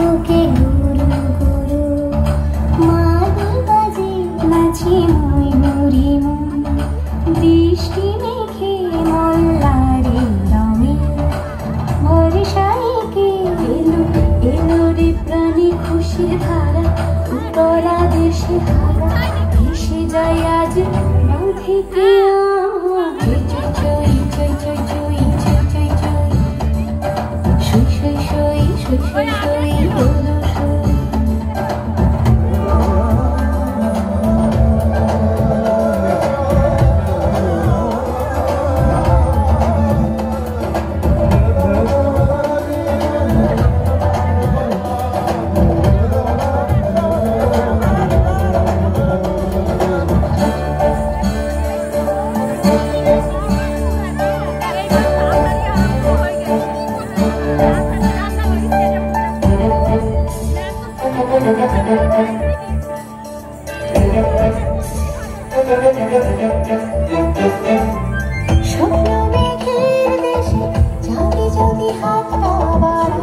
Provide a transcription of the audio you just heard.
বুকে গুরু গুরু মাদল বাজে নাচে ময়ূরী মন বৃষ্টি মেঘে মল্লারে রঙে বর্ষাইকে এলো এলো রে প্রাণী খুশির ধারা উত্তরা দেশে হারা ভেসে যায় আজ থেকে স্বপ্ন মেঘের দেশে জাগি যদি হাতটা বাড়াই